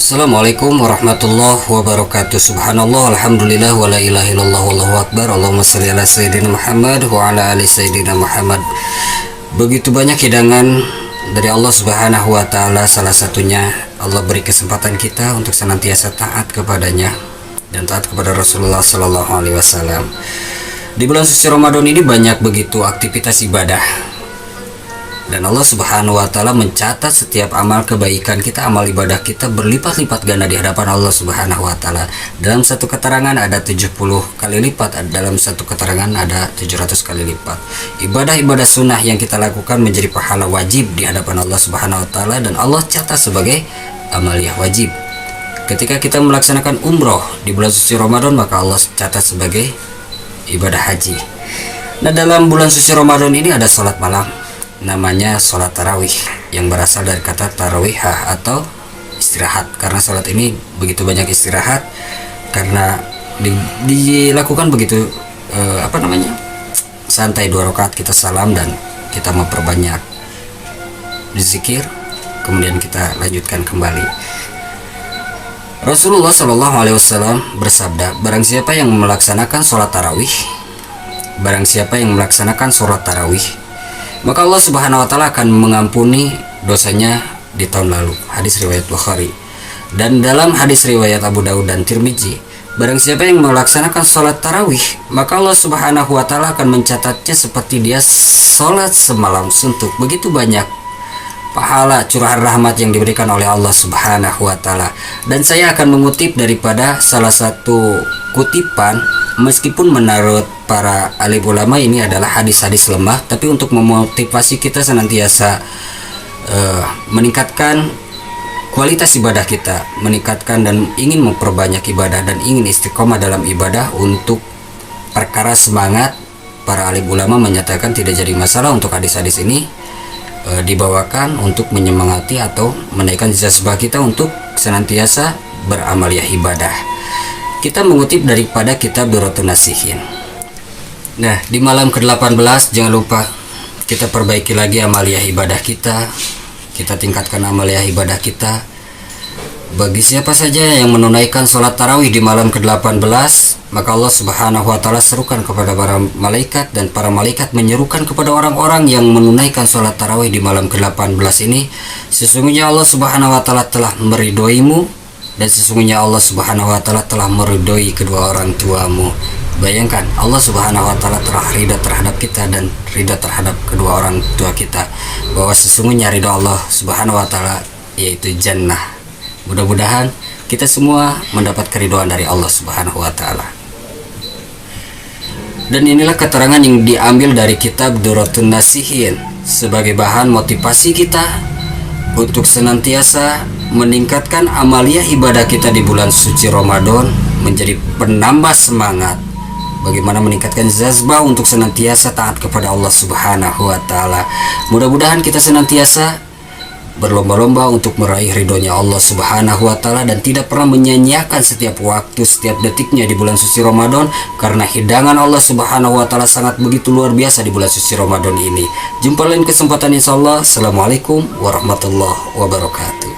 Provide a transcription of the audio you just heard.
Assalamualaikum warahmatullahi wabarakatuh. Subhanallah, alhamdulillah, wa la ilaha illallah, wallahu akbar. Allahumma shalli ala sayyidina Muhammad wa ala ali sayyidina Muhammad. Begitu banyak hidangan dari Allah Subhanahu wa taala, salah satunya Allah beri kesempatan kita untuk senantiasa taat kepadanya dan taat kepada Rasulullah sallallahu alaihi wasallam. Di bulan suci Ramadan ini banyak begitu aktivitas ibadah. Dan Allah Subhanahu wa taala mencatat setiap amal kebaikan kita, amal ibadah kita berlipat-lipat ganda di hadapan Allah Subhanahu wa taala. Dalam satu keterangan ada 70 kali lipat, dalam satu keterangan ada 700 kali lipat. Ibadah-ibadah sunnah yang kita lakukan menjadi pahala wajib di hadapan Allah Subhanahu wa taala, dan Allah catat sebagai amaliyah wajib. Ketika kita melaksanakan umroh di bulan suci Ramadan, maka Allah catat sebagai ibadah haji. Nah, dalam bulan suci Ramadan ini ada sholat malam, namanya sholat tarawih, yang berasal dari kata tarawihah atau istirahat, karena sholat ini begitu banyak istirahat karena dilakukan begitu santai, 2 rakaat kita salam dan kita memperbanyak zikir, kemudian kita lanjutkan kembali. Rasulullah Shallallahu Alaihi Wasallam bersabda, barang siapa yang melaksanakan sholat tarawih, maka Allah Subhanahu wa taala akan mengampuni dosanya di tahun lalu. Hadis riwayat Bukhari. Dan dalam hadis riwayat Abu Daud dan Tirmizi, barang siapa yang melaksanakan sholat tarawih, maka Allah Subhanahu wa taala akan mencatatnya seperti dia sholat semalam suntuk. Begitu banyak pahala curahan rahmat yang diberikan oleh Allah Subhanahu wa taala. Dan saya akan mengutip daripada salah satu kutipan, meskipun menurut para alim ulama ini adalah hadis-hadis lemah, tapi untuk memotivasi kita senantiasa meningkatkan kualitas ibadah kita, meningkatkan dan ingin memperbanyak ibadah dan ingin istiqomah dalam ibadah, untuk perkara semangat, para alim ulama menyatakan tidak jadi masalah untuk hadis-hadis ini dibawakan untuk menyemangati atau menaikkan jazbah kita untuk senantiasa beramaliyah ibadah. Kita mengutip daripada kitab Durratun Nasihin. Nah, di malam ke-18 jangan lupa kita perbaiki lagi amaliyah ibadah kita tingkatkan amaliyah ibadah kita. Bagi siapa saja yang menunaikan sholat tarawih di malam ke-18, maka Allah Subhanahu wa taala serukan kepada para malaikat, dan para malaikat menyerukan kepada orang-orang yang menunaikan sholat tarawih di malam ke-18 ini, sesungguhnya Allah Subhanahu wa taala telah meridhoimu, dan sesungguhnya Allah Subhanahu wa taala telah meridhoi kedua orang tuamu. Bayangkan, Allah Subhanahu wa taala telah ridha terhadap kita dan ridha terhadap kedua orang tua kita, bahwa sesungguhnya ridha Allah Subhanahu wa taala yaitu jannah. Mudah-mudahan kita semua mendapat keridhaan dari Allah Subhanahu wa taala. Dan inilah keterangan yang diambil dari kitab Durratun Nasihin sebagai bahan motivasi kita untuk senantiasa meningkatkan amaliyah ibadah kita di bulan suci Ramadan, menjadi penambah semangat bagaimana meningkatkan jazbah untuk senantiasa taat kepada Allah Subhanahu wa taala. Mudah-mudahan kita senantiasa berlomba-lomba untuk meraih ridhonya Allah Subhanahu wa taala, dan tidak pernah menyanyiakan setiap waktu, setiap detiknya di bulan suci Ramadan, karena hidangan Allah Subhanahu wa taala sangat begitu luar biasa di bulan suci Ramadan ini. Jumpa lain kesempatan insyaallah. Assalamualaikum warahmatullahi wabarakatuh.